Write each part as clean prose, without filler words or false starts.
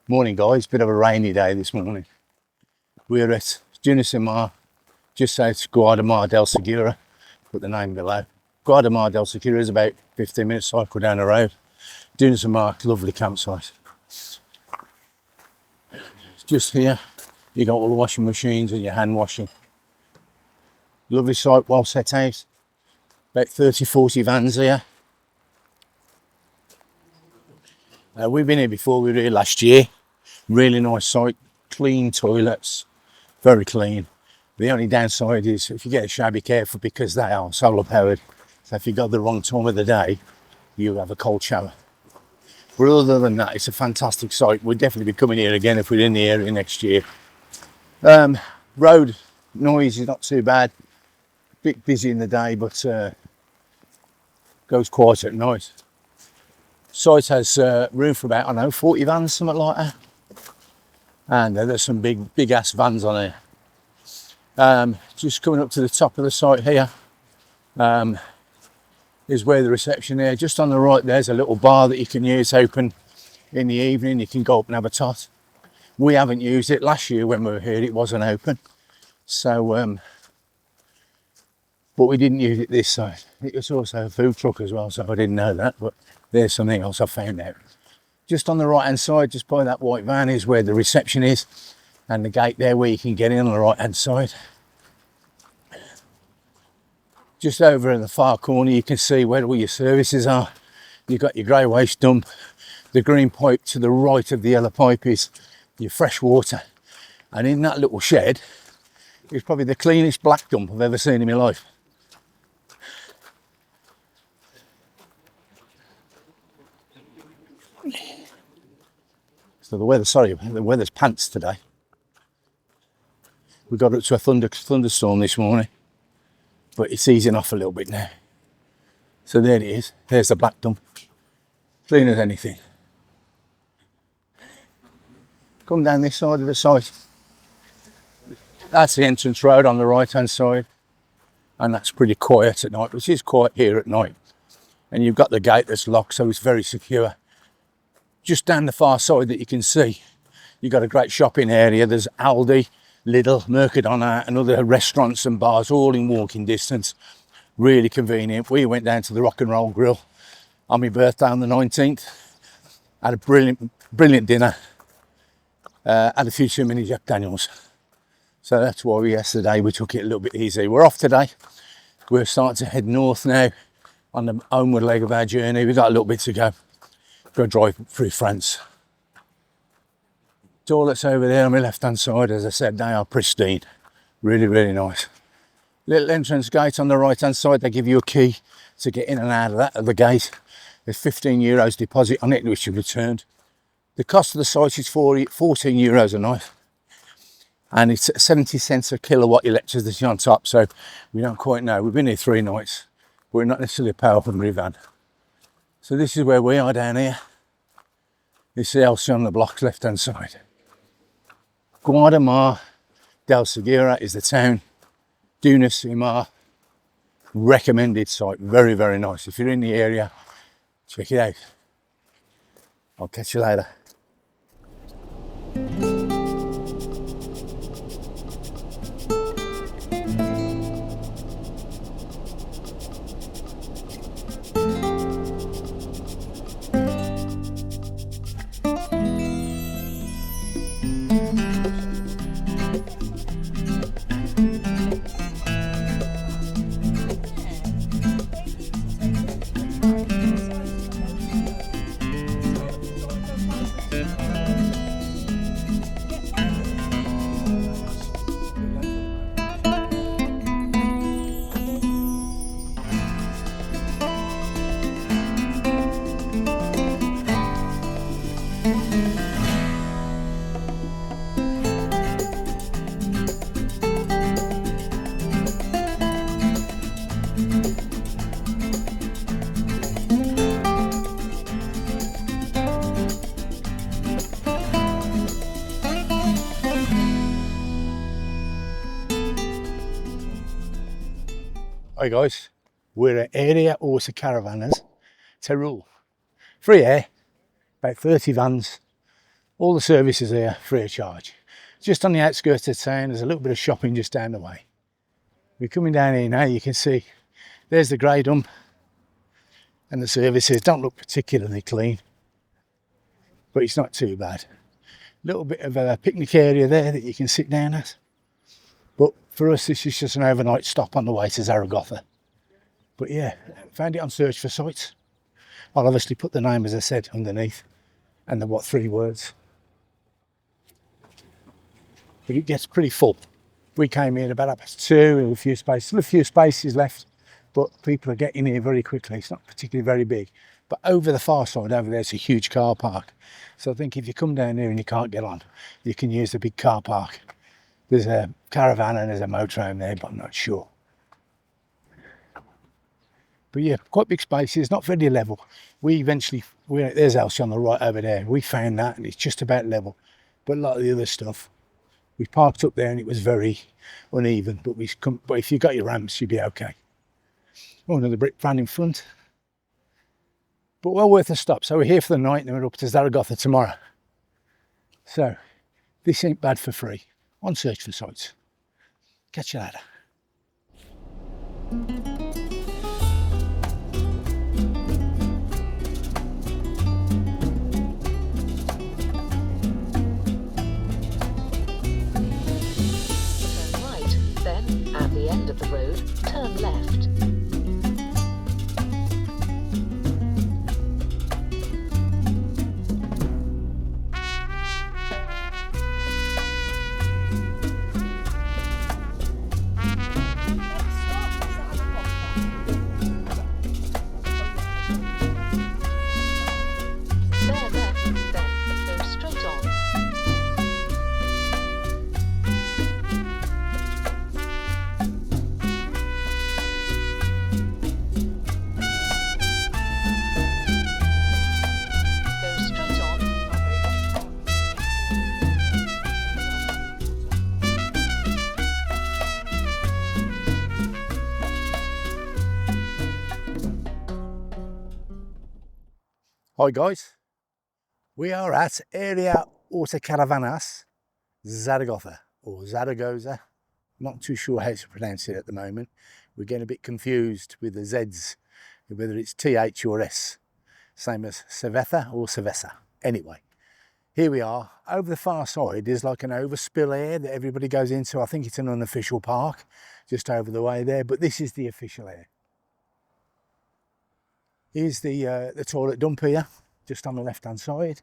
Morning guys, bit of a rainy day this morning. We're at Dunas y Mar, just south Guardamar del Segura, put the name below. Guardamar del Segura is about 15 minutes cycle down the road. Dunas y Mar, lovely campsite. Just here, you got all the washing machines and your hand washing. Lovely site, well set out. About 30-40 vans here. We've been here before, we were here last year. Really nice site, clean toilets, very clean. The only downside is if you get a shower, be careful because they are solar powered. So if you got the wrong time of the day, you'll have a cold shower. But other than that, it's a fantastic site. We'll definitely be coming here again if we're in the area next year. Road noise is not too bad. Bit busy in the day, but goes quiet at night. Site has room for about, I don't know, 40 vans, something like that. And there's some big ass vans on here. Just coming up to the top of the site here is where the reception is. Just on the right there's a little bar that you can use open in the evening. You can go up and have a tot. We haven't used it. Last year when we were here it wasn't open, so but we didn't use it this side. It was also a food truck as well, so I didn't know that, but there's something else I found out. Just on the right hand side, just by that white van, is where the reception is, and the gate there where you can get in on the right hand side. Just over in the far corner you can see where all your services are. You've got your grey waste dump, the green pipe to the right of the yellow pipe is your fresh water, and in that little shed is probably the cleanest black dump I've ever seen in my life. So the weather's pants today. We got up to a thunderstorm this morning, but it's easing off a little bit now. So there it is. There's the black dump, clean as anything. Come down this side of the site. That's the entrance road on the right hand side, and that's pretty quiet at night, which is quiet here at night. And you've got the gate that's locked, so it's very secure. Just down the far side that you can see, you've got a great shopping area. There's Aldi, Lidl, Mercadona and other restaurants and bars all in walking distance. Really convenient. We went down to the Rock and Roll Grill on my birthday on the 19th. Had a brilliant dinner. Had a few too many Jack Daniels. So that's why yesterday we took it a little bit easy. We're off today. We're starting to head north now on the homeward leg of our journey. We've got a little bit to go. Go drive through France. Toilets over there on my left hand side, as I said, they are pristine. Really, really nice. Little entrance gate on the right hand side. They give you a key to get in and out of the gate. There's €15 deposit on it, which you returned. The cost of the site is €14 a night, and it's 70 cents a kilowatt electricity on top, so we don't quite know. We've been here 3 nights. We're not necessarily a powerful minivan. So this is where we are down here. This is the house on the block's left hand side. Guardamar del Segura is the town. Dunas y Mar, recommended site. Very, very nice. If you're in the area, check it out. I'll catch you later. Hi guys, we're at area Autocaravanas, Teruel. Free air, about 30 vans, All the services here free of charge. Just on the outskirts of town, there's a little bit of shopping just down the way. We're coming down here now, you can see there's the grey dump, and the services don't look particularly clean, but it's not too bad. Little bit of a picnic area there that you can sit down at. But for us, this is just an overnight stop on the way to Zaragoza. But yeah, found it on Search for Sites. I'll obviously put the name, as I said, underneath, and the 3 words. But it gets pretty full. We came in about 2:30 with a few spaces, still a few spaces left, but people are getting here very quickly. It's not particularly very big. But over the far side, over there's a huge car park. So I think if you come down here and you can't get on, you can use the big car park. There's a caravan and there's a motorhome there, but I'm not sure. But yeah, quite big spaces, not very level. There's Elsie on the right over there. We found that and it's just about level. But a lot of the other stuff, we parked up there and it was very uneven. But if you got your ramps, you'd be okay. Oh, another brick van in front. But well worth a stop. So we're here for the night and then we're up to Zaragoza tomorrow. So this ain't bad for free. On Search for Sites. Catch you later. Turn right, then at the end of the road, turn left. Hi guys, we are at area Autocaravanas Zaragoza, or Zaragoza. Not too sure how to pronounce it at the moment. We're getting a bit confused with the Z's, whether it's TH or S, same as Cerveza or Cerveza. Anyway, here we are. Over the far side, there's like an overspill area that everybody goes into. I think it's an unofficial park just over the way there, but this is the official area. Here's the toilet dump here, just on the left-hand side.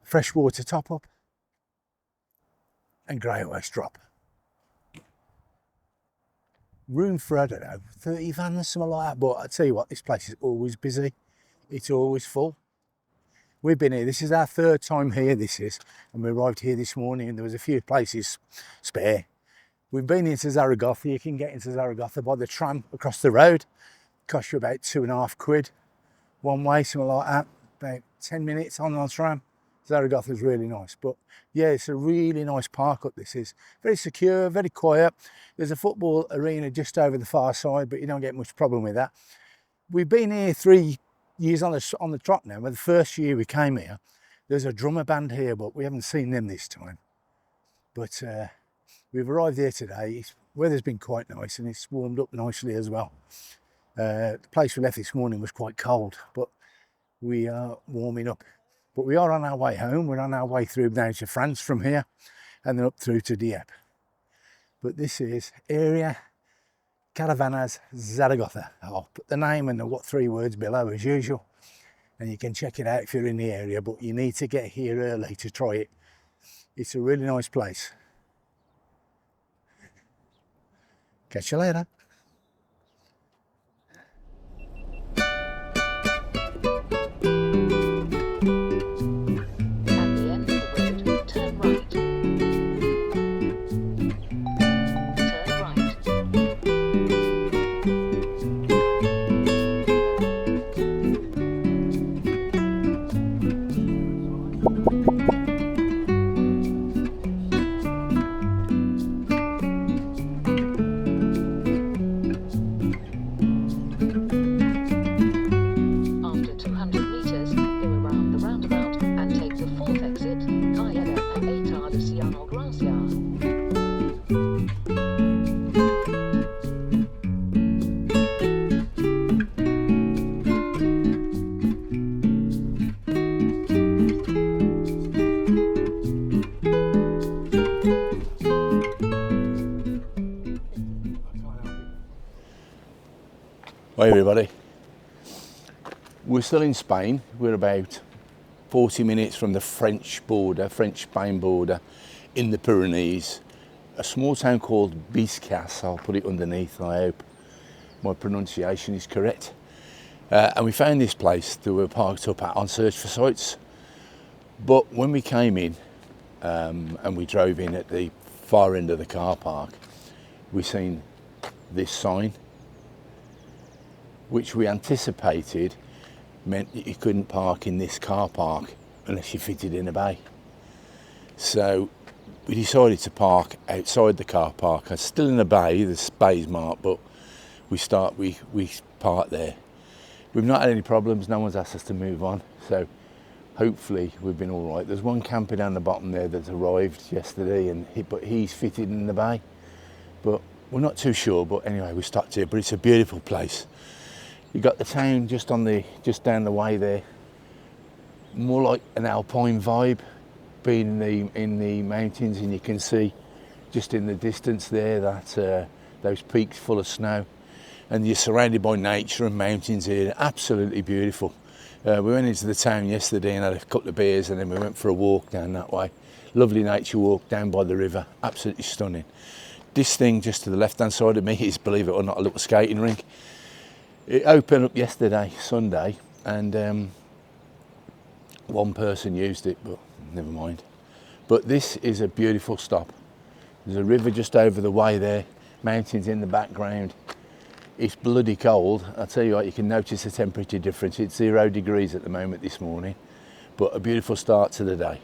Freshwater top-up and grey waste drop. Room for, I don't know, 30 vans, something like that. But I tell you what, this place is always busy. It's always full. We've been here, this is our 3rd time here, and we arrived here this morning and there was a few places spare. We've been into Zaragoza. You can get into Zaragoza by the tram across the road. Cost you about £2.50 one way, something like that. About 10 minutes on the tram. Zaragoza is really nice. But yeah, it's a really nice park up this is. Very secure, very quiet. There's a football arena just over the far side, but you don't get much problem with that. We've been here 3 years on the trot now. Well, the first year we came here, there's a drummer band here, but we haven't seen them this time. But we've arrived here today. Weather's been quite nice and it's warmed up nicely as well. The place we left this morning was quite cold, but we are warming up. But we are on our way home. We're on our way through down to France from here and then up through to Dieppe. But this is area Caravanas Zaragoza. I'll put the name and the 3 words below as usual, and you can check it out if you're in the area, but you need to get here early to try it. It's a really nice place. Catch you later. Hi everybody. We're still in Spain. We're about 40 minutes from the French border, French-Spain border in the Pyrenees. A small town called Biescas. I'll put it underneath. I hope my pronunciation is correct. And we found this place that we were parked up at on search for sites. But when we came in and we drove in at the far end of the car park, we seen this sign, which we anticipated meant that you couldn't park in this car park unless you fitted in a bay. So we decided to park outside the car park. It's still in a bay, the bay's marked, but we parked there. We've not had any problems, no one's asked us to move on, so hopefully we've been all right. There's one camper down the bottom there that's arrived yesterday, but he's fitted in the bay, but we're not too sure. But anyway, we stopped here, but it's a beautiful place. You got the town just down the way there, more like an alpine vibe, being in the mountains, and you can see just in the distance there that those peaks full of snow, and you're surrounded by nature and mountains here. Absolutely beautiful. We went into the town yesterday and had a couple of beers, and then we went for a walk down that way. Lovely nature walk down by the river, absolutely stunning. This thing just to the left hand side of me is, believe it or not, a little skating rink. It opened up yesterday, Sunday, and one person used it, but never mind. But this is a beautiful stop. There's a river just over the way there, mountains in the background. It's bloody cold. I'll tell you what, you can notice the temperature difference. It's 0 degrees at the moment this morning, but a beautiful start to the day.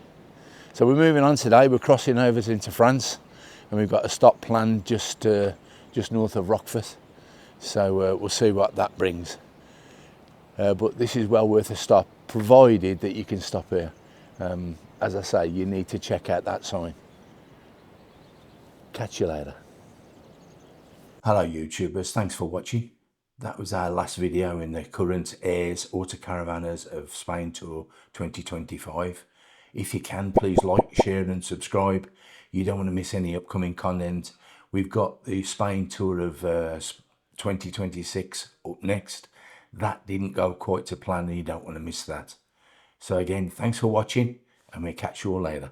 So we're moving on today. We're crossing over into France, and we've got a stop planned just north of Roquefort. So we'll see what that brings. But this is well worth a stop, provided that you can stop here. As I say, you need to check out that sign. Catch you later. Hello YouTubers, thanks for watching. That was our last video in the current Airs Autocaravanas of Spain Tour 2025. If you can, please like, share and subscribe. You don't want to miss any upcoming content. We've got the Spain Tour of 2026 up next. That didn't go quite to plan, and you don't want to miss that. So again, thanks for watching, and we'll catch you all later.